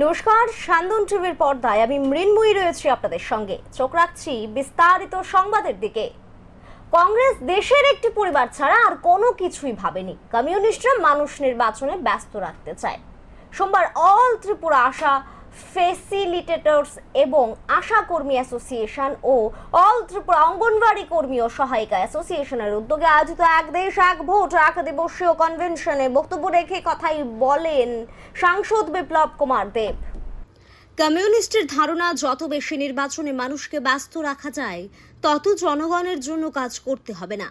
নমস্কার, সান্দন টিভির পর্দায় আমি মৃন্ময়ী রয়েছি আপনাদের সঙ্গে। চোখ রাখছি বিস্তারিত সংবাদের দিকে। কংগ্রেস দেশের একটি পরিবার ছাড়া আর কোনো কিছুই ভাবেনি। কমিউনিস্টরা মানুষ নির্বাচনে ব্যস্ত রাখতে চায়। সোমবার অল ত্রিপুরা আশা ফেসিলিটেটরস এবং আশা কর্মী অ্যাসোসিয়েশন ও অল ত্রিপুরা অঙ্গনওয়াড়ি কর্মী ও সহায়িকা অ্যাসোসিয়েশনের উদ্যোগে আয়োজিত এক দেশ এক ভোট এক দিবসীয় কনভেনশনে বক্তব্য রেখে কথাই বলেন সাংসদ বিপ্লব কুমার দেব। কমিউনিস্টের ধারণা, যত বেশি নির্বাচনে মানুষকে ব্যস্ত রাখা যায় তত জনগণের জন্য কাজ করতে হবে না,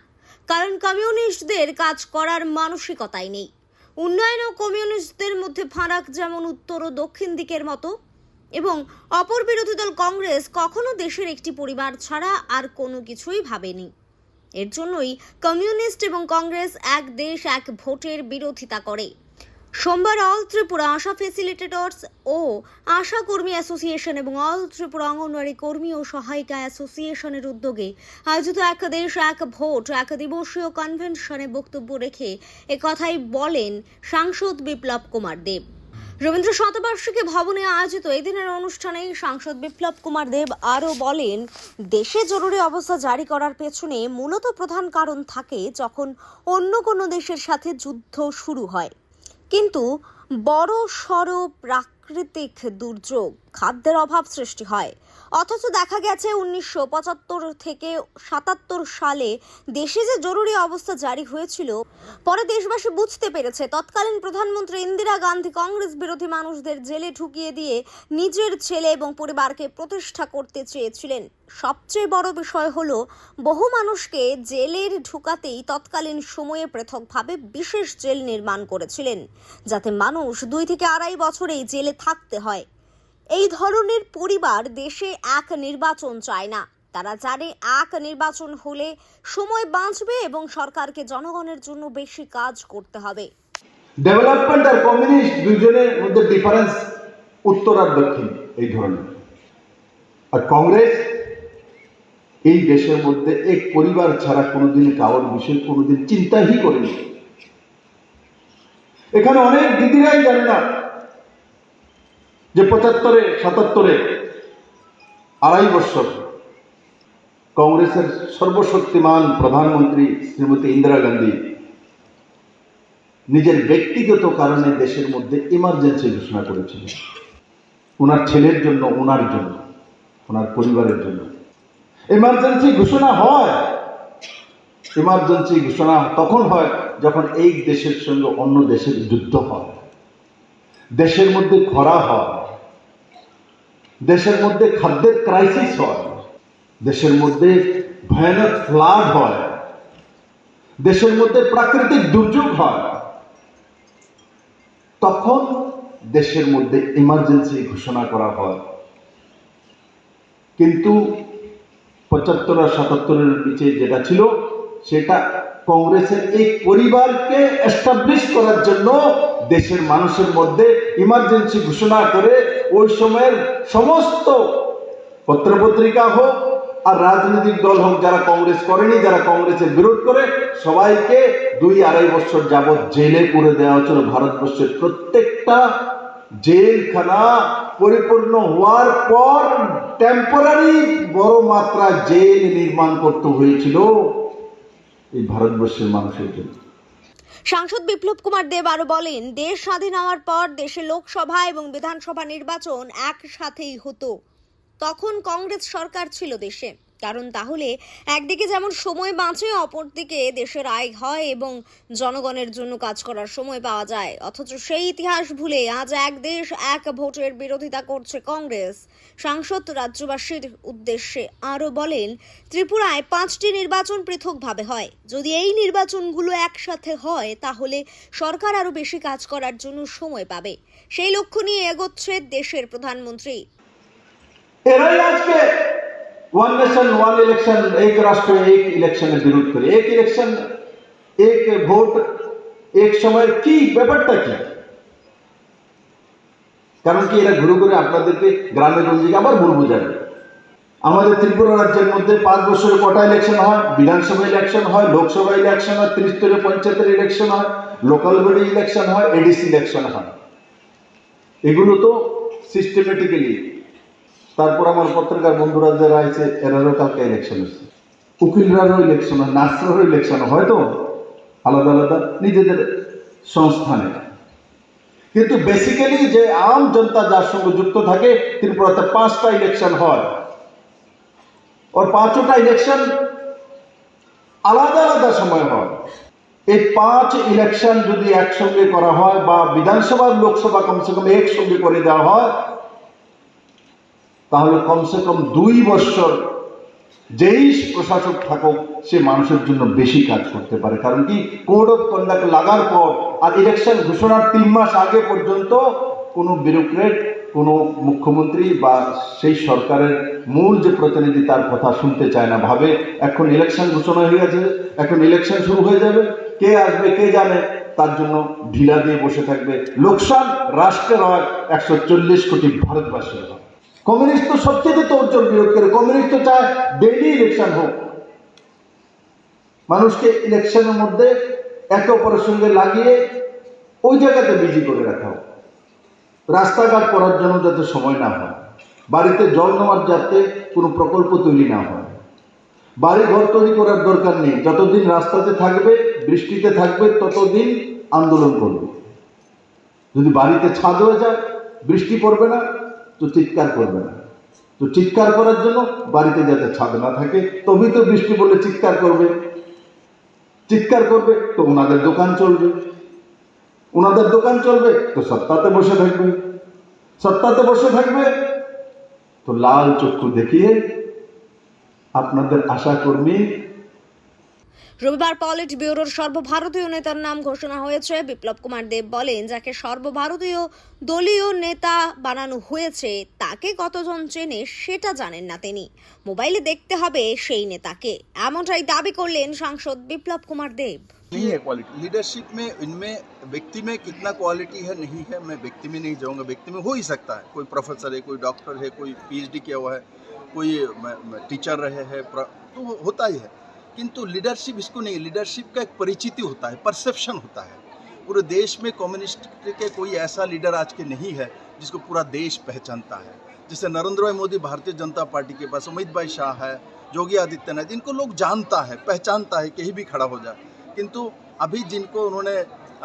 কারণ কমিউনিস্টদের কাজ করার মানসিকতাই নেই। উন্নয়ন ও কমিউনিস্টদের মধ্যে ফারাক যেমন উত্তর ও দক্ষিণ দিকের মতো, এবং অপর বিরোধী দল কংগ্রেস কখনো দেশের একটি পরিবার ছাড়া আর কোনো কিছুই ভাবেনি। এর জন্যই কমিউনিস্ট এবং কংগ্রেস এক দেশ এক ভোটের বিরোধিতা করে। সোমবার অল ত্রিপুরা আশা ফেসিলিটেটরস ও আশা কর্মী অ্যাসোসিয়েশন এবং অল ত্রিপুরা অঙ্গনওয়াড়ি কর্মী ও সহায়িকা অ্যাসোসিয়েশনের উদ্যোগে আয়োজিত এক দেশ এক ভোট এক দিবসীয় কনভেনশনে বক্তব্য রেখে একথাই বলেন সাংসদ বিপ্লব কুমার দেব। রবীন্দ্র শতবার্ষিকী ভবনে আয়োজিত এদিনের অনুষ্ঠানে সাংসদ বিপ্লব কুমার দেব আরও বলেন, দেশে জরুরি অবস্থা জারি করার পেছনে মূলত প্রধান কারণ থাকে যখন অন্য কোনো দেশের সাথে যুদ্ধ শুরু হয়, কিন্তু বড় সড় প্রাকৃতিক দুর্যোগ, খাদ্যের অভাব সৃষ্টি হয়। অথচ দেখা গেছে 1975 থেকে 77 সালে দেশে যে জরুরি অবস্থা জারি হয়েছিল, পরে দেশবাসী বুঝতে পেরেছে তৎকালীন প্রধানমন্ত্রী ইন্দিরা গান্ধী কংগ্রেস বিরোধী মানুষদের জেলে ঢুকিয়ে দিয়ে নিজের ছেলে এবং পরিবারকে প্রতিষ্ঠা করতে চেয়েছিলেন। সবচেয়ে বড় বিষয় হলো, বহু মানুষকে জেলের ঢুকাতেই তৎকালীন সময়ে পৃথকভাবে বিশেষ জেল নির্মাণ করেছিলেন, যাতে মানুষ 2 থেকে 2.5 বছরেই জেলে থাকতে হয়। এই ধরনের পরিবার দেশে এক নির্বাচন চায় না। তারা জানে এক নির্বাচন হলে সময় বাঁচবে এবং সরকারকে জনগণের জন্য বেশি কাজ করতে হবে। ডেভেলপমেন্ট আর কমিউনিস্ট দুজনের মধ্যে ডিফারেন্স উত্তর আর দক্ষিণ এই ধরনের। আর কংগ্রেস এই দেশের মধ্যে এক পরিবার ছাড়া কোনোদিন কারোর বিষয়ে কোনোদিন চিন্তাই করেনি। এখানে অনেক দিদিরাই জানে না যে 75-এ 77-এ 2.5 বছর কংগ্রেসের সর্বশক্তিমান প্রধানমন্ত্রী শ্রীমতী ইন্দিরা গান্ধী নিজের ব্যক্তিগত কারণে দেশের মধ্যে ইমার্জেন্সি ঘোষণা করেছিলেন, ওনার ছেলের জন্য, ওনার জন্য, ওনার পরিবারের জন্য। ইমার্জেন্সি ঘোষণা হয়, ইমার্জেন্সি ঘোষণা তখন হয় যখন এই দেশের সঙ্গে অন্য দেশের যুদ্ধ হয়, দেশের মধ্যে খরা হয়, দেশের মধ্যে খাদ্যের ক্রাইসিস হয়, দেশের মধ্যে ভয়ানক ফ্লাড হয়, দেশের মধ্যে প্রাকৃতিক দুর্যোগ হয়। তখন দেশের মধ্যে ইমার্জেন্সি ঘোষণা করা হয়। কিন্তু 75 আর 77-এর নিচে যেটা ছিল, সেটা কংগ্রেসের এই পরিবারকে এস্টাবলিশ করার জন্য দেশের মানুষের মধ্যে ইমার্জেন্সি ঘোষণা করে ওই সময়ের সমস্ত পত্রপত্রিকা হোক আর রাজনৈতিক দল হোক, যারা কংগ্রেস করেনি, যারা কংগ্রেসের বিরোধ করে, সবাইকে 2-2.5 বছর যাবৎ জেলে পুরে দেওয়া হচ্ছিল। ভারতবর্ষের প্রত্যেকটা জেলখানা পরিপূর্ণ হওয়ার পর টেম্পোরারি বড় মাত্রা জেল নির্মাণ করতে হয়েছিল এই ভারতবর্ষের মানুষের জন্য। সাংসদ বিপ্লব কুমার দেব আরো বলেন, দেশ স্বাধীন হওয়ার পর দেশে লোকসভা এবং বিধানসভা নির্বাচন একসাথেই হতো। তখন কংগ্রেস সরকার ছিল দেশে, কারণ তাহলে একদিকে যেমন সময় বাঁচে, অপরদিকে দেশের আয় হয় এবং জনগণের জন্য কাজ করার সময় পাওয়া যায়। অথচ সেই ইতিহাস ভুলে আজ এক দেশ এক ভোটের বিরোধিতা করছে কংগ্রেস। সাংসদ রাজ্যবাসীর উদ্দেশ্যে আরও বলেন, ত্রিপুরায় 5টি নির্বাচন পৃথকভাবে হয়। যদি এই নির্বাচনগুলো একসাথে হয় তাহলে সরকার আরও বেশি কাজ করার জন্য সময় পাবে। সেই লক্ষ্য নিয়ে এগোচ্ছে দেশের প্রধানমন্ত্রী। এরাই আজকে ওয়ান নেশন ওয়ান ইলেকশন, এক রাষ্ট্র এক ইলেকশনের বিরোধ করে। এক ইলেকশন এক ভোট এক সময়ের কি ব্যাপারটা কি? কারণ কি এরা ঘুরে ঘুরে আপনাদেরকে গ্রামে গঞ্জে আবার ভুল বোঝাবে। আমাদের ত্রিপুরা রাজ্যের মধ্যে 5 বছরে কটা ইলেকশন হয়? বিধানসভা ইলেকশন হয়, লোকসভা ইলেকশন হয়, 30 পঞ্চায়েতের ইলেকশন হয়, লোকাল বডি ইলেকশন হয়, এডিসি ইলেকশন হয়। এগুলো তো সিস্টেমেটিক্যালি। তারপর আমার পত্রিকার বন্ধুরা যারা আছে এরারও কালকে ইলেকশন হচ্ছে, উকিলরারও ইলেকশন হয়, নার্সরারও ইলেকশন হয়তো আলাদা আলাদা নিজেদের সংস্থানে। কিন্তু বেসিক্যালি যে আম জনতা যার সঙ্গে যুক্ত থাকে ত্রিপুরাতে 5টা ইলেকশন হয়, और 5টা ইলেকশন আলাদা আলাদা সময় হয়। এই 5 ইলেকশন যদি একসঙ্গে করা হয় বা বিধানসভা লোকসভা কমসে কম একসঙ্গে করে দেওয়া হয়, তাহলে কমসে কম 2 বছর যেই প্রশাসক থাকুক সে মানুষের জন্য বেশি কাজ করতে পারে। কারণ কি, কোড অফ কন্ডাক্ট লাগার পর আর ইলেকশন ঘোষণার 3 মাস আগে পর্যন্ত কোনো ব্যুরোক্রেট, কোনো মুখ্যমন্ত্রী বা সেই সরকারের মূল যে প্রতিনিধি তার কথা শুনতে চায় না, ভাবে এখন ইলেকশন ঘোষণা হয়ে গেছে, এখন ইলেকশন শুরু হয়ে যাবে, কে আসবে কে জানে, তার জন্য ঢিলা দিয়ে বসে থাকবে। লোকসান রাষ্ট্রের হয়, 140 কোটি ভারতবাসীর হয়। কমিউনিস্ট তো সবচেয়ে তোড়জোড় বিরোধ করে, কমিউনিস্ট তো চায় ডেইলি ইলেকশন হোক, মানুষকে ইলেকশনের মধ্যে একে অপরের সঙ্গে লাগিয়ে ওই জায়গাতে বিজি করে রাখা হোক, রাস্তাঘাট করার জন্য যাতে সময় না হয়, বাড়িতে জল নেওয়ার যাতে কোনো প্রকল্প তৈরি না হয়, বাড়ি ঘর তৈরি করার দরকার নেই, যতদিন রাস্তাতে থাকবে বৃষ্টিতে থাকবে ততদিন আন্দোলন করবে। যদি বাড়িতে ছাদ হয়ে যায়, বৃষ্টি পড়বে না তো চিৎকার করবে না, তো চিৎকার করার জন্য বাড়িতে যাতে ছাদ না থাকে, তবেই তো বৃষ্টি পড়লে চিৎকার করবে, চিৎকার করবে তো ওনাদের দোকান চলবে, ওনাদের দোকান চলবে তো সত্তাতে বসে থাকবে, সত্তাতে বসে থাকবে তো লাল চক্ষু দেখিয়ে আপনাদের আশাকর্মী। রবিবার পলিট ব্যুরোর সর্বভারতীয় নেতার নাম ঘোষণা হয়েছে। বিপ্লব কুমার দেব বলেন, যাকে সর্বভারতীয় দলীয় নেতা বানানো হয়েছে তাকে কতজন চেনে সেটা জানেন না তিনি, মোবাইলে দেখতে হবে সেই নেতাকে, এমনটাই দাবি করলেন সাংসদ বিপ্লব কুমার দেব। नहीं है क्वालिटी लीडरशिप में, इनमें व्यक्ति में कितना क्वालिटी है नहीं है, मैं व्यक्ति में नहीं जाऊंगा। व्यक्ति में हो ही सकता है, कोई प्रोफेसर है, कोई डॉक्टर है, कोई पीएचडी किया हुआ है, कोई टीचर रहे हैं, तो होता ही है। किंतु लीडरशिप इसको नहीं, लीडरशिप का एक परिचिति होता है, परसेप्शन होता है। पूरे देश में कम्युनिस्ट के कोई ऐसा लीडर आज के नहीं है जिसको पूरा देश पहचानता है। जैसे नरेंद्र भाई मोदी भारतीय जनता पार्टी के पास, अमित भाई शाह है, योगी आदित्यनाथ, इनको लोग जानता है, पहचानता है, कहीं भी खड़ा हो जाए। किंतु अभी जिनको उन्होंने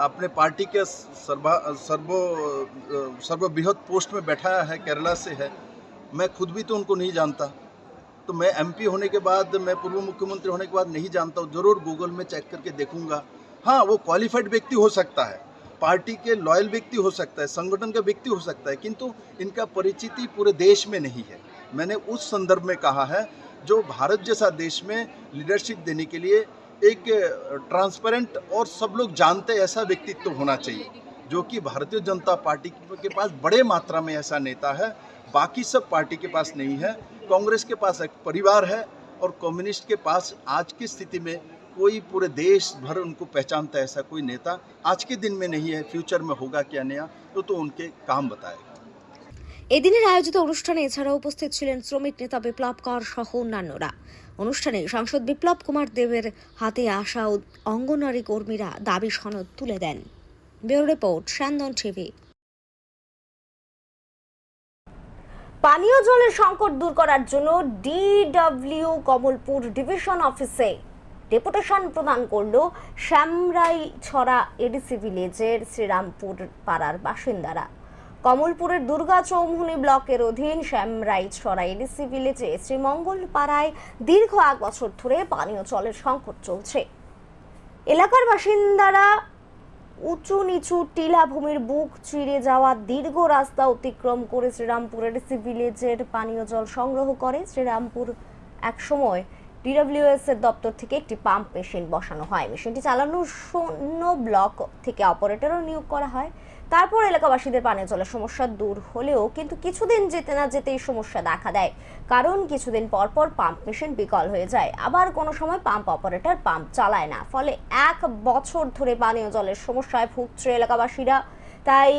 अपने पार्टी के सर्वबृहत पोस्ट में बैठाया है, केरला से है, मैं खुद भी तो उनको नहीं जानता, तो मैं एमपी होने के बाद, मैं पूर्व मुख्यमंत्री होने के बाद नहीं जानता हूँ, जरूर गूगल में चेक करके देखूंगा। हाँ, वो क्वालिफाइड व्यक्ति हो सकता है, पार्टी के लॉयल व्यक्ति हो सकता है, संगठन का व्यक्ति हो सकता है, किंतु इनका परिचिति पूरे देश में नहीं है। मैंने उस संदर्भ में कहा है, जो भारत जैसा देश में लीडरशिप देने के लिए एक ट्रांसपेरेंट और सब लोग जानते ऐसा व्यक्तित्व होना चाहिए, जो कि भारतीय जनता पार्टी के पास बड़े मात्रा में ऐसा नेता है, बाकी सब पार्टी के पास नहीं है। कांग्रेस के पास एक परिवार है और कम्युनिस्ट के पास आज की स्थिति में कोई पूरे देश भर उनको पहचानता है ऐसा कोई नेता आज के दिन में नहीं है। फ्यूचर में होगा क्या नया तो उनके काम बताएगा। এদিনের আয়োজিত অনুষ্ঠানে এছাড়াও উপস্থিত ছিলেন শ্রমিক নেতা বিপ্লব কর সহ অন্যান্যরা। অনুষ্ঠানে সাংসদ বিপ্লব কুমার দেবের হাতে আসা অঙ্গনওয়াড়ি কর্মীরা দাবি সনদ তুলে দেন। Bureau report, Syandan TV. পানীয় জলের সংকট দূর করার জন্য ডিডব্লিউ কমলপুর ডিভিশন অফিসে ডেপুটেশন প্রদান করল শ্যামরাইছড়া এডিসি ভিলেজের শ্রীরামপুর পাড়ার বাসিন্দারা। কমলপুরের দুর্গা চৌমুহনী ব্লকের অধীন শ্যামরাইছড়া এডিসি ভিলেজে শ্রীমঙ্গল পাড়ায় দীর্ঘ 1 বছর ধরে পানীয় জলের সংকট চলছে। এলাকার বাসিন্দারা উঁচু নিচু টিলা ভূমির বুক চিরে যাওয়া দীর্ঘ রাস্তা অতিক্রম করে শ্রীরামপুর এডিসি ভিলেজের পানীয় জল সংগ্রহ করে। শ্রীরামপুর এক সময় ডিডব্লিউএস এর দপ্তর থেকে একটি পাম্প মেশিন বসানো হয়, মেশিনটি চালানোর জন্য ব্লক থেকে অপারেটরও নিয়োগ করা হয়। তারপর এলাকাবাসীদের পানীয় জলের সমস্যা দূর হলেও কিন্তু কিছুদিন যেতে না যেতেই সমস্যা দেখা দেয়, কারণ কিছুদিন পর পর পাম্প মেশিন বিকল হয়ে যায়, আবার কোনো সময় পাম্প অপারেটর পাম্প চালায় না, ফলে 1 বছর ধরে পানীয় জলের সমস্যায় ভুগছে এলাকাবাসীরা। তাই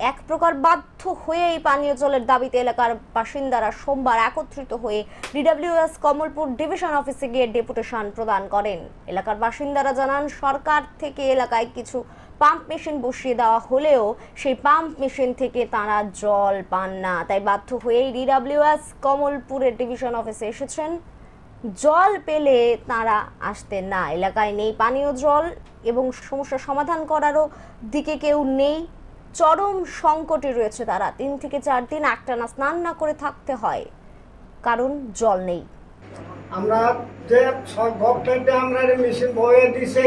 এক প্রকার বাধ্য হয়ে এই পানীয় জলের দাবিতে এলাকার বাসিন্দারা সোমবার একত্রিত হয়ে ডিডব্লিউএস কমলপুর ডিভিশন অফিসে গিয়ে ডেপুটেশন প্রদান করেন। এলাকার বাসিন্দারা জানান, সরকার থেকে এলাকায় কিছু পাম্প মেশিন বসিয়ে দেওয়া হলেও সেই পাম্প মেশিন থেকে তারা জল পান না, তাই বাধ্য হয়েই ডিডব্লিউএস কমলপুরের ডিভিশন অফিসে এসেছেন। জল পেলে তারা আসতেন না, এলাকায় নেই পানীয় জল এবং সমস্যা সমাধান করারও দিকে কেউ নেই। চরম সংকটে রয়েছে তারা। 3 থেকে 4 দিন একটানা স্নান না করে থাকতে হয়, কারণ জল নেই। আমরা যে গভর্নমেন্টে আমরা মেশিন বয়ে দিছে,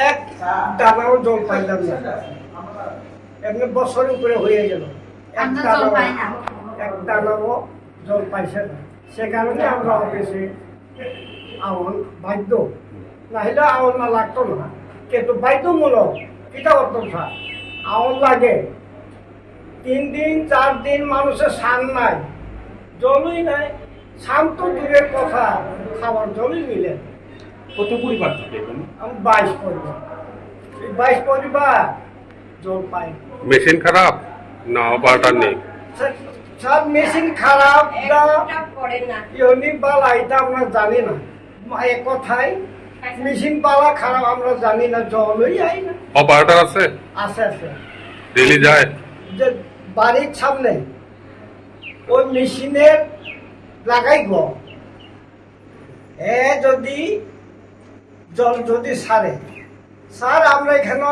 এক টানাও জল পাইলাম না। এমনি বছরের উপরে হয়ে গেল, এক টানাও জল পাইছে না। সে কারণে আমরা অফিসে আহ্বান বাধ্য, না হলে আহ্বান না লাগতো না, কিন্তু বাধ্যমূলক কিটা করতাম স্যার, আহ্বান লাগে। 3 দিন 4 দিন মানুষের সান নাই, জলই নাই। শান্ত দূরের কথা, খাবার জলই মিলে। কত পরিবার থাকে এখানে? আমি 22 পরিবার, 22 পরিবার জল পাই। মেশিন খারাপ না অপারেটর নেই? সব মেশিন খারাপ না ইউনিক বালা এটা আমরা জানি না। এক কথায় মেশিন বালা খারাপ আমরা জানি না, জলই আই না। অপারেটর আছে? আছে আছে, ডেইলি যায়? যে বাড়ির সামনে ওই মেশিনের লাগাইব, যদি জল যদি সারে স্যার, আমরা এখানে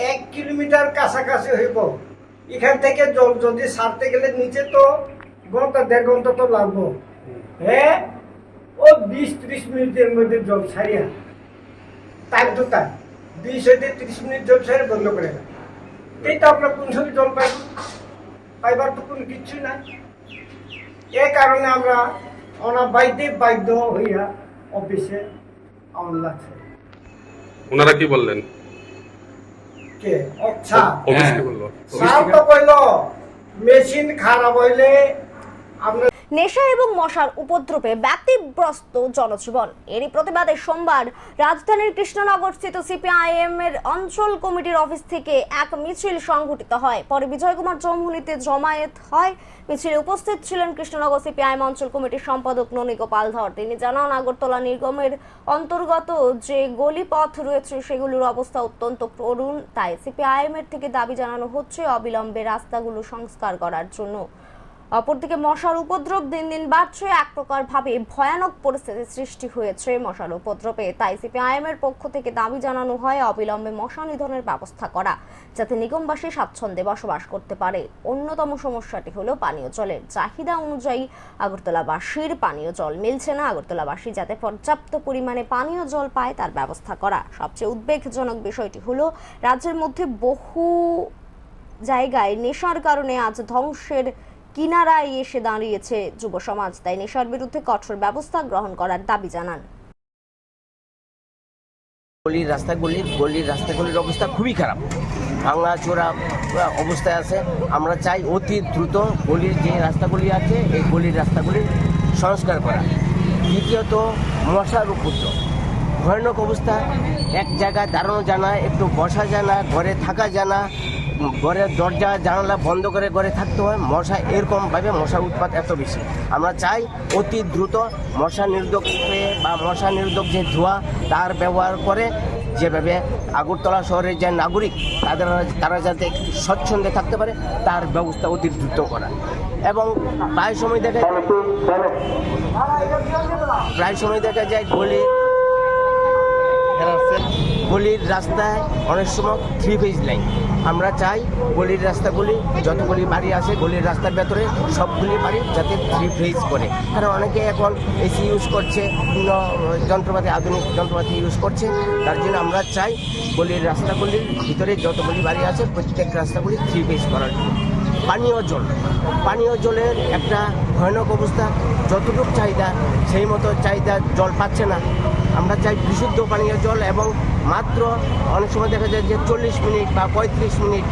1 কিলোমিটার কাছাকাছি হইব। এখান থেকে জল যদি সারতে গেলে নিচে তো ঘন্টা 1.5 ঘন্টা তো লাগবো। ও 20-30 মিনিটের মধ্যে জল ছাড়িয়া তার দুটা 20 হইতে 30 মিনিট জল ছাড়ে বন্ধ করে না। এইটা আমরা কোন সময় জল পাইবার তো কোনো কিচ্ছু নাই। এ কারণে আমরা বাধ্য হইয়া অফিসে আউন লাগছে। ওনারা কি বললেন? কে আচ্ছা, অফিস কি বললো? স্যার তো কইল মেশিন খারাপ হইলে আমরা। নেশা এবং মশার উপদ্রবে ব্যতিব্যস্ত জনজীবন। এরই প্রতিবাদে সোমবার রাজধানীর কৃষ্ণনগর স্থিত সিপিআইএম এর অঞ্চল কমিটির অফিস থেকে এক মিছিল সংঘটিত হয়। পরে বিজয়কুমার জমহুনিতে জমায়েত হয়। মিছিলে উপস্থিত ছিলেন কৃষ্ণনগর সিপিআইএম অঞ্চল কমিটির সম্পাদক ননী গোপাল ধর। তিনি জানান, আগরতলা নিগমের অন্তর্গত যে গলিপথ রয়েছে সেগুলোর অবস্থা অত্যন্ত করুণ, তাই সিপিআইএম এর থেকে দাবি জানানো হচ্ছে অবিলম্বে রাস্তাগুলো সংস্কার করার জন্য। অপরদিকে মশার উপদ্রব দিন দিন বাড়ছে। এক প্রকার ভাবে ভয়ানক পরিস্থিতি সৃষ্টি হয়েছে মশার উপদ্রবে, তাই সিপিআইএম এর পক্ষ থেকে দাবি জানানো হয় অবিলম্বে মশা নিধনের ব্যবস্থা করা, যাতে নিগমবাসী স্বাচ্ছন্দ্যে বসবাস করতে পারে। অন্যতম সমস্যাটি হলো পানীয় জলের। চাহিদা অনুযায়ী আগরতলাবাসীর পানীয় জল মিলছে না। আগরতলাবাসী যাতে পর্যাপ্ত পরিমাণে পানীয় জল পায় তার ব্যবস্থা করা। সবচেয়ে উদ্বেগজনক বিষয়টি হলো রাজ্যের মধ্যে বহু জায়গায় নেশার কারণে আজ ধ্বংসের কিনারায় এসে দাঁড়িয়েছে যুব সমাজ, তাই নেশার বিরুদ্ধে কঠোর ব্যবস্থা গ্রহণ করার দাবি জানান। গলির রাস্তাগুলির অবস্থা খুবই খারাপ, ভাঙা চোরা অবস্থায় আছে। আমরা চাই অতি দ্রুত গলির যে রাস্তাগুলি আছে এই গলির রাস্তাগুলি সংস্কার করা। দ্বিতীয়ত মশার উপদ্রব ভয়ানক অবস্থা, এক জায়গায় দাঁড়ানো যায় না, একটু বসা যায় না, ঘরে থাকা যায় না, ঘরের দরজা জানালা বন্ধ করে ঘরে থাকতে হয়। মশা এরকমভাবে মশার উৎপাত এত বেশি। আমরা চাই অতি দ্রুত মশা নিরোধক স্প্রে বা মশা নিরোধক যে ধোঁয়া তার ব্যবহার করে, যেভাবে আগরতলা শহরের যে নাগরিক তারা যাতে একটু স্বচ্ছন্দে থাকতে পারে তার ব্যবস্থা অতি দ্রুত করা। এবং প্রায় সময় দেখা যায় গলির রাস্তায় অনেক সময় 3 ফেজ লাইন। আমরা চাই গলির রাস্তাগুলি যতগুলি বাড়ি আছে গলির রাস্তার ভেতরে সবগুলি বাড়ি যাতে 3 ফেজ করে, কারণ অনেকে এখন এসি ইউজ করছে, বিভিন্ন যন্ত্রপাতি আধুনিক যন্ত্রপাতি ইউজ করছে। তার জন্য আমরা চাই গলির রাস্তাগুলির ভিতরে যতগুলি বাড়ি আছে প্রত্যেক রাস্তাগুলি 3 ফেজ করার জন্য। পানীয় জলের একটা ভয়ানক অবস্থা, যতটুকু চাহিদা সেই মতো চাহিদা জল পাচ্ছে না। আমরা চাই বিশুদ্ধ পানীয় জল, এবং মাত্র অনেক সময় দেখা যায় যে 40 মিনিট বা 35 মিনিট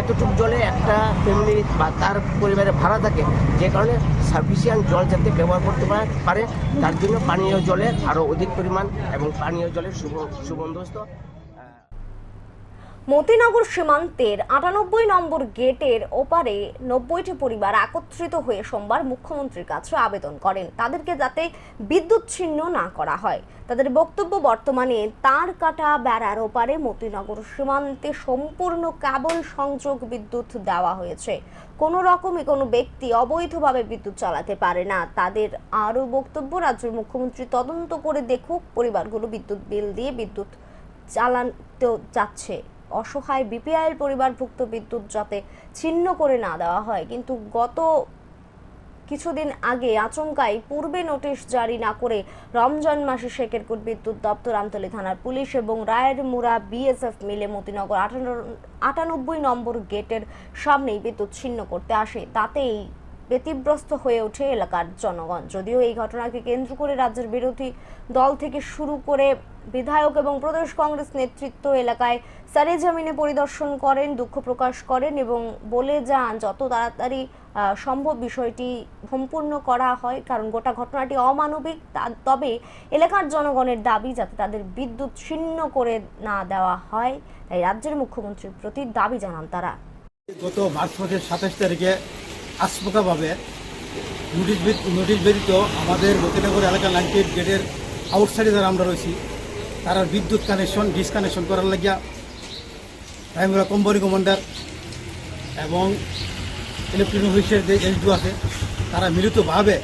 এতটুকু জলে একটা ফ্যামিলি বা তার পরিবারে ভাড়া থাকে, যে কারণে সাফিসিয়েন্ট জল যাতে ব্যবহার করতে পারে তার জন্য পানীয় জলের আরও অধিক পরিমাণ এবং পানীয় জলের সুবন্দোবস্ত। মতিনগর সীমান্তের ৯৮ নম্বর গেটের ওপারে ৯০টি পরিবার একত্রিত হয়ে সোমবার মুখ্যমন্ত্রীর কাছে আবেদন করেন তাদেরকে যাতে বিদ্যুৎ-ছিন্ন না করা হয়। তাদের বক্তব্য, বর্তমানে তার কাটা বেড়ার ওপারে মতিনগর সীমান্তে সম্পূর্ণ কেবল সংযোগ বিদ্যুৎ দেওয়া হয়েছে, কোনো রকমে কোনো ব্যক্তি অবৈধভাবে বিদ্যুৎ চালাতে পারে না। তাদের আরও বক্তব্য, রাজ্যের মুখ্যমন্ত্রী তদন্ত করে দেখুক পরিবারগুলো বিদ্যুৎ বিল দিয়ে বিদ্যুৎ চালাতে যাচ্ছে। অসহায় বিপিএল পরিবারভুক্ত বিদ্যুৎ যাতে ছিন্ন করে না দেওয়া হয়। কিন্তু গত কিছুদিন আগে আচমকাই পূর্বে নোটিশ জারি না করে রমজান মাসে শেখেরকোট বিদ্যুৎ দপ্তর, আমতলী থানার পুলিশ এবং রায়ের মুড়া বিএসএফ মিলে মতিনগর ৯৮ নম্বর গেটের সামনেই বিদ্যুৎ ছিন্ন করতে আসে। তাতেই ব্যতিব্যস্ত হয়ে ওঠে এলাকার জনগণ। যদিও এই ঘটনাকে কেন্দ্র করে রাজ্যের বিরোধী দল থেকে শুরু করে বিধায়ক এবং প্রদেশ কংগ্রেস নেতৃত্ব এলাকায় সরেজমিনে পরিদর্শন করেন, দুঃখ প্রকাশ করেন এবং বলে যান যত তাড়াতাড়ি সম্ভব বিষয়টি সম্পূর্ণ করা হয়, কারণ গোটা ঘটনাটি অমানবিক। তবে এলাকার জনগণের দাবি যাতে তাদের বিদ্যুৎ ছিন্ন করে না দেওয়া হয়, তাই রাজ্যের মুখ্যমন্ত্রীর প্রতি দাবি জানান তারা। গত মার্চ মাসের ২৭ তারিখে আচমকাভাবে নোটিশ ব্যতীত আমাদের মতিনগর এলাকা ৯৮ গেটের আউটসাইডে যারা আমরা রয়েছি তারা বিদ্যুৎ কানেকশন ডিসকানেকশন করার লাগিয়া রায়মুড়া কোম্পানি কমান্ডার এবং ইলেকট্রিক অফিসের যে এসডিও আছে তারা মিলিতভাবে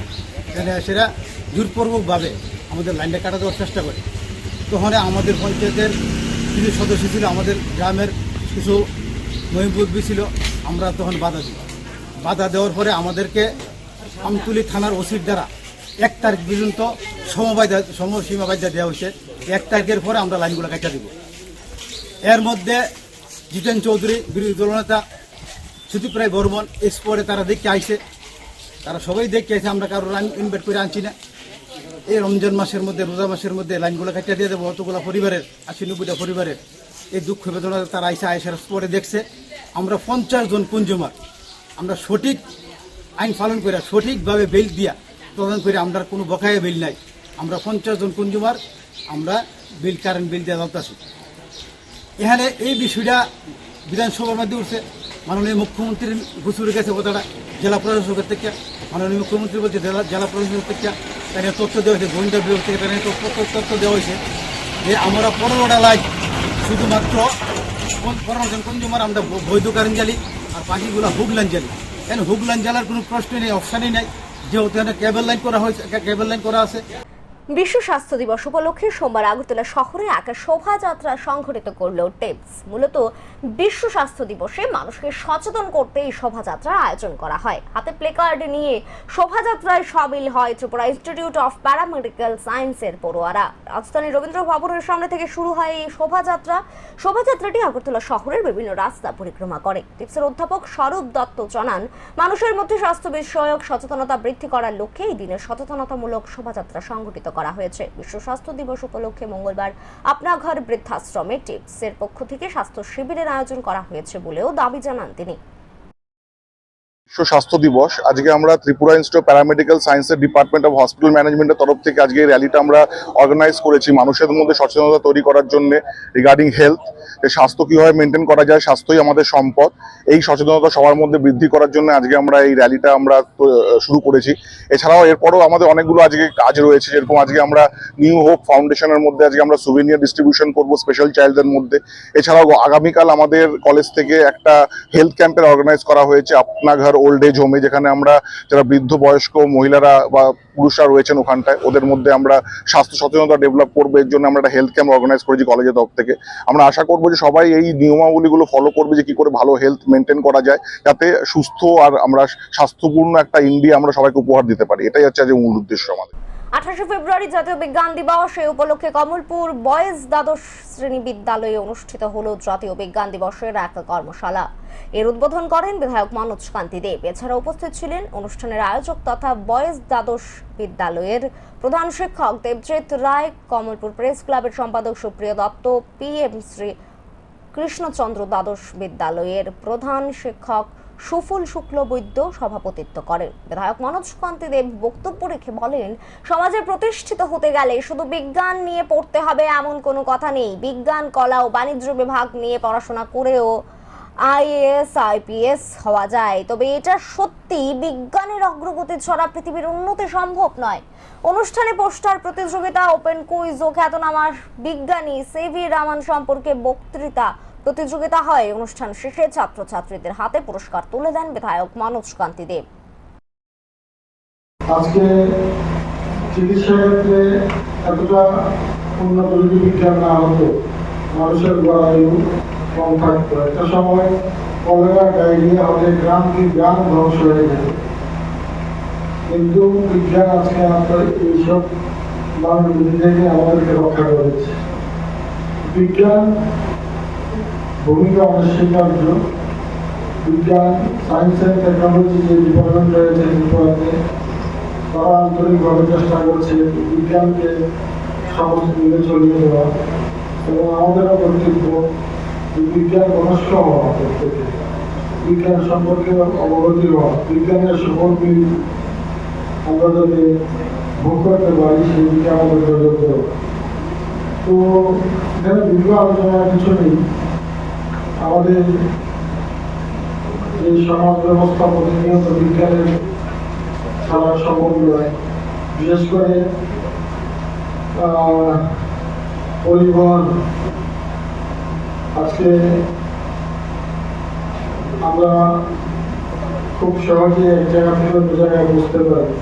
সেটা জোরপূর্বকভাবে আমাদের লাইনটা কাটা দেওয়ার চেষ্টা করে। তখন আমাদের পঞ্চায়েতের কিছু সদস্য ছিল, আমাদের গ্রামের কিছু মহিবুদ্বী ছিল, আমরা তখন বাধা দেওয়ার পরে আমাদেরকে আমতলী থানার ওসির দ্বারা ১ তারিখ পর্যন্ত সময়সীমা বাধ্যা দেওয়া হয়েছে। ১ তারিখের পরে আমরা লাইনগুলো কাটা দিব। এর মধ্যে জিতেন চৌধুরী, বিরোধী দলনেতা সুদীপ রায় বর্মন, এক্সপোরে তারা দেখতে আইছে, তারা সবাই দেখতে আইছে, আমরা কারো লাইন ইনভাইট করে আনছি না। এই রমজান মাসের মধ্যে, রোজা মাসের মধ্যে লাইনগুলো কাটা দিয়ে দেবো অতগুলো পরিবারের, ৮০-৯০টা পরিবারের এই দুঃখ বেদনা তারা আইসার স্পটে দেখছে। আমরা ৫০ জন কনজিউমার আমরা সঠিক আইন পালন করে সঠিকভাবে বিল দিয়া প্রদান করে, আমরা কোনো বকায়া বিল নাই। আমরা ৫০ জন কনজিউমার আমরা কারেন্ট বিল দেওয়া যাচ্ছি। এখানে এই বিষয়টা বিধানসভার মধ্যে উঠছে, মাননীয় মুখ্যমন্ত্রীর ঘুষুরের কাছে কথাটা জেলা প্রশাসকের থেকে, মাননীয় মুখ্যমন্ত্রী বলছে জেলা প্রশাসকের থেকে তাদের তথ্য দেওয়া হয়েছে, গোয়েন্দা বিভাগ থেকে তাদের তথ্য দেওয়া হয়েছে যে আমরা ১৫টা লাইন শুধুমাত্র ১৫ জন কনজিউমার আমরা বৈধ কারেন্ট জ্বালি, আর বাকিগুলো হুক লাইন জ্বালি। কেন হুক লাইন জ্বালার কোনো প্রশ্নই নেই, অপশানই নাই, যেহেতু এখানে কেবল লাইন করা আছে। বিশ্ব স্বাস্থ্য দিবস উপলক্ষে সোমবার আগরতলা শহরে এক শোভাযাত্রা সংঘটিত করল টিপস। মূলত বিশ্ব স্বাস্থ্য দিবসে মানুষকে সচেতন করতে এই শোভাযাত্রার আয়োজন করা হয়। হাতে প্লেকার্ড নিয়ে শোভাযাত্রায় সামিল হয় ত্রিপুরা ইনস্টিটিউট অফ প্যারামেডিক্যাল সায়েন্সের পড়ুয়ারা। রাজধানীর রবীন্দ্র ভবনের সামনে থেকে শুরু হয় এই শোভাযাত্রাটি আগরতলা শহরের বিভিন্ন রাস্তা পরিক্রমা করে। টিপসের অধ্যাপক স্বরূপ দত্ত জানান, মানুষের মধ্যে স্বাস্থ্য বিষয়ক সচেতনতা বৃদ্ধি করার লক্ষ্যে এই দিনে সচেতনতামূলক শোভাযাত্রা সংঘটিত করা হয়েছে। বিশ্ব স্বাস্থ্য দিবস উপলক্ষে মঙ্গলবার আপনাঘর বৃদ্ধাশ্রমে টিপসের পক্ষ থেকে স্বাস্থ্য শিবিরের আয়োজন করা হয়েছে বলেও দাবি জানান তিনি। বিশ্ব স্বাস্থ্য দিবস আজকে আমরা ত্রিপুরা ইনস্টিটিউট অফ প্যারামেডিক্যাল সায়েন্সের ডিপার্টমেন্ট অফ হসপিটাল ম্যানেজমেন্টের তরফ থেকে আজকে এই র্যালিটা আমরা অর্গানাইজ করেছি মানুষের মধ্যে সচেতনতা তৈরি করার জন্য রিগার্ডিং হেলথ, স্বাস্থ্য কীভাবে মেনটেন করা যায়, স্বাস্থ্যই আমাদের সম্পদ। এই সচেতনতা সবার মধ্যে বৃদ্ধি করার জন্য আজকে আমরা এই র্যালিটা আমরা শুরু করেছি। এছাড়াও এরপরও আমাদের অনেকগুলো আজকে কাজ রয়েছে, যেরকম আজকে আমরা নিউ হোপ ফাউন্ডেশনের মধ্যে আজকে আমরা সুভেনিয়ার ডিস্ট্রিবিউশন করবো স্পেশাল চাইল্ডদের মধ্যে। এছাড়াও আগামীকাল আমাদের কলেজ থেকে একটা হেলথ ক্যাম্পের অর্গানাইজ করা হয়েছে আপনাঘর ওল্ড এজ হোমে, যেখানে আমরা যারা বৃদ্ধ বয়স্ক মহিলারা বা পুরুষরা রয়েছেন ওখানটায় ওদের মধ্যে আমরা স্বাস্থ্য সচেতনতা ডেভেলপ করবো। এর জন্য আমরা একটা হেলথ ক্যাম্প অর্গানাইজ করেছি কলেজের তরফ থেকে। আমরা আশা করবো যে সবাই এই নিয়মাবলীগুলো ফলো করবে, যে কি করে ভালো হেলথ মেনটেন করা যায়, যাতে সুস্থ আর আমরা স্বাস্থ্যপূর্ণ একটা ইন্ডিয়া আমরা সবাইকে উপহার দিতে পারি। এটাই হচ্ছে আজ মূল উদ্দেশ্য আমাদের। 28 ফেব্রুয়ারি জাতীয় বিজ্ঞান দিবস। এই উপলক্ষে কমলপুর বয়েজ দ্বাদশ শ্রেণী বিদ্যালয়ে অনুষ্ঠিত হলো জাতীয় বিজ্ঞান দিবসের এক কর্মশালা। এর উদ্বোধন করেন বিধায়ক মনোজ কান্তি দেব। এছাড়া উপস্থিত ছিলেন অনুষ্ঠানের আয়োজক তথা বয়েজ দ্বাদশ বিদ্যালয়ের প্রধান শিক্ষক দেবজিৎ রায়, কমলপুর প্রেস ক্লাবের সম্পাদক সুপ্রিয় দত্ত, PM শ্রী কৃষ্ণচন্দ্র দ্বাদশ বিদ্যালয়ের প্রধান শিক্ষক সুফল শুক্লবৈদ্য সভাপতিত্ব করেন। বিধায়ক মনোজ কান্তি দেব বক্তব্য রেখে বলেন, সমাজে প্রতিষ্ঠিত হতে গেলে শুধু বিজ্ঞান নিয়ে পড়তে হবে এমন কোনো কথা নেই। বিজ্ঞান, কলা ও বাণিজ্য বিভাগ নিয়ে পড়াশোনা করেও IAS IPS হওয়া যায়। তবে এটা সত্যি, বিজ্ঞানের অগ্রগতি ছাড়া পৃথিবীর উন্নতি সম্ভব নয়। অনুষ্ঠানে পোস্টার প্রতিযোগিতা, ওপেন কুইজ ও খ্যাতনামা বিজ্ঞানী CV রামান সম্পর্কে বক্তৃতা প্রতিযোগিতা হয়। অনুষ্ঠান শেষে ছাত্রছাত্রীদের হাতে পুরস্কার তুলে দেন বিধায়ক মনোজ কান্তি দেব। আজকে চিকিৎসা ক্ষেত্রে এতটা উন্নত যদি বিজ্ঞান না হতো, মানুষের গড়ায়ু কম থাকতো। একটা সময় কলেরা, ডায়রিয়া হলে গ্রাম কি গ্রাম ধ্বংস হয়ে যেত। কিন্তু বিজ্ঞান আজকে আপনার এইসব বাংলাদেশ থেকে আমাদেরকে রক্ষা করেছে। বিজ্ঞান ভূমিকা অনস্বীকার্য। বিজ্ঞান, সায়েন্স অ্যান্ড টেকনোলজি যে ডিপার্টমেন্ট রয়েছে ত্রিপুরাতে, তারা আন্তরিকভাবে চেষ্টা করছে বিজ্ঞানকে সমস্ত মিলে চলিয়ে দেওয়া, এবং আমাদেরও কর্তব্য বিজ্ঞান মনস্ক হওয়া, প্রত্যেকে বিজ্ঞান সম্পর্কে অবগতি হওয়া, বিজ্ঞানের সকল দিক আমরা যাতে ভোগ করতে পারি সেই দিকে আমাদের নজর দেওয়া। তো এখানে দীর্ঘ আলোচনার কিছু নেই। আমাদের এই সমাজ ব্যবস্থা প্রতিনিয়ত বিজ্ঞানের ছাড়া সম্ভব নয়। বিশেষ করে পরিবহন, আজকে আমরা খুব সহজে এক জায়গা থেকে অন্য জায়গায় বুঝতে পারি।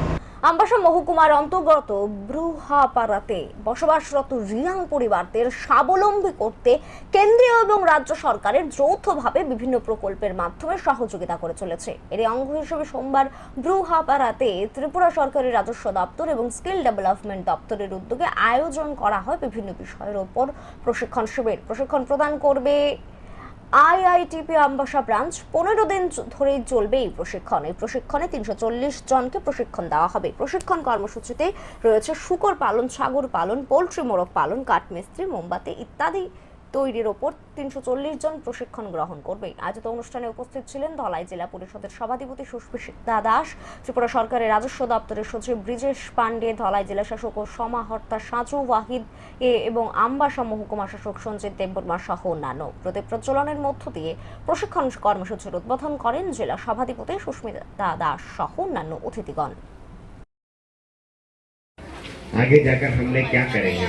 আমবাসা মহকুমার অন্তর্গত ব্রুহাপাড়াতে বসবাসরত রিয়াং পরিবারদের স্বাবলম্বী করতে কেন্দ্রীয় এবং রাজ্য সরকারের যৌথভাবে বিভিন্ন প্রকল্পের মাধ্যমে সহযোগিতা করে চলেছে। এর অঙ্গ হিসেবে সোমবার ব্রুহাপাড়াতে ত্রিপুরা সরকারের রাজস্ব দপ্তর এবং স্কিল ডেভেলপমেন্ট দপ্তরের উদ্যোগে আয়োজন করা হয় বিভিন্ন বিষয়ের উপর প্রশিক্ষণ শিবির। প্রশিক্ষণ প্রদান করবে IITP আমবাসা ব্রাঞ্চ। 15 দিন ধরেই চলবে এই প্রশিক্ষণ। এই প্রশিক্ষণে 340 জনকে প্রশিক্ষণ দেওয়া হবে। প্রশিক্ষণ কর্মসূচিতে রয়েছে শূকর পালন, ছাগল পালন, পোল্ট্রি মোরগ পালন, কাঠমিস্ত্রি, মোমবাতি ইত্যাদি তৈরির ওপর 340 জন প্রশিক্ষণ গ্রহণ করবে। আয়োজিত অনুষ্ঠানে উপস্থিত ছিলেন ধলাই জেলা পরিষদের সভাধিপতি সুস্মিতা দাস, ত্রিপুরা সরকারের রাজস্ব দপ্তরের সচিব ব্রিজেশ পান্ডে, ধলাই জেলা শাসক ও সমাহর্তা সাজু ওয়াহিদ এবং আমবাসা মহকুমা শাসক সঞ্জিত দেববর্মা সহ অন্যান্য। প্রদীপ প্রজ্বলনের মধ্য দিয়ে প্রশিক্ষণ কর্মসূচির উদ্বোধন করেন জেলা সভাধিপতি সুস্মিতা দাস সহ অন্যান্য অতিথিগণ। आगे जाकर हम लोग क्या करेंगे,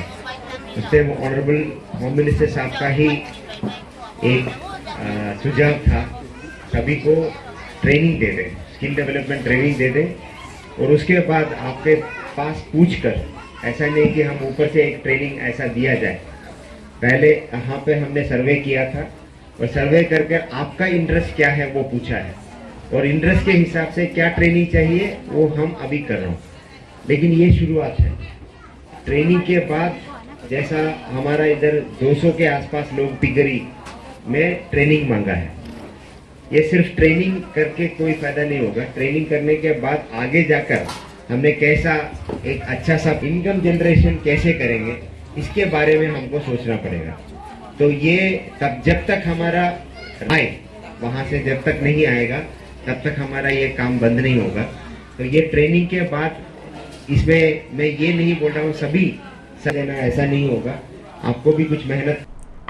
उससे ऑनरेबल होम मिनिस्टर साहब का ही एक सुझाव था, सभी को ट्रेनिंग दे दें, स्किल डेवलपमेंट ट्रेनिंग दे दें, और उसके बाद आपके पास पूछकर, ऐसा नहीं कि हम ऊपर से एक ट्रेनिंग ऐसा दिया जाए। पहले यहाँ पे हमने सर्वे किया था, और सर्वे करके आपका इंटरेस्ट क्या है वो पूछा है, और इंटरेस्ट के हिसाब से क्या ट्रेनिंग चाहिए वो हम अभी कर रहे हैं। लेकिन ये शुरुआत है। ट्रेनिंग के बाद जैसा हमारा इधर 200 के आसपास लोग पिगरी में ट्रेनिंग मांगा है, ये सिर्फ ट्रेनिंग करके कोई फायदा नहीं होगा। ट्रेनिंग करने के बाद आगे जाकर हमने कैसा एक अच्छा सा इनकम जनरेशन कैसे करेंगे, इसके बारे में हमको सोचना पड़ेगा। तो ये तब जब तक हमारा आए, वहाँ से जब तक नहीं आएगा तब तक हमारा ये काम बंद नहीं होगा। तो ये ट्रेनिंग के बाद, इसमें मैं ये नहीं बोल रहा हूँ सभी देना, ऐसा नहीं होगा, आपको भी कुछ मेहनत।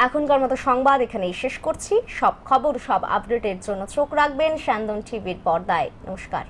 এখনকার মতো সংবাদ এখানেই শেষ করছি। সব খবর, সব আপডেটের জন্য চোখ রাখবেন স্যান্দন টিভির পর্দায়। নমস্কার।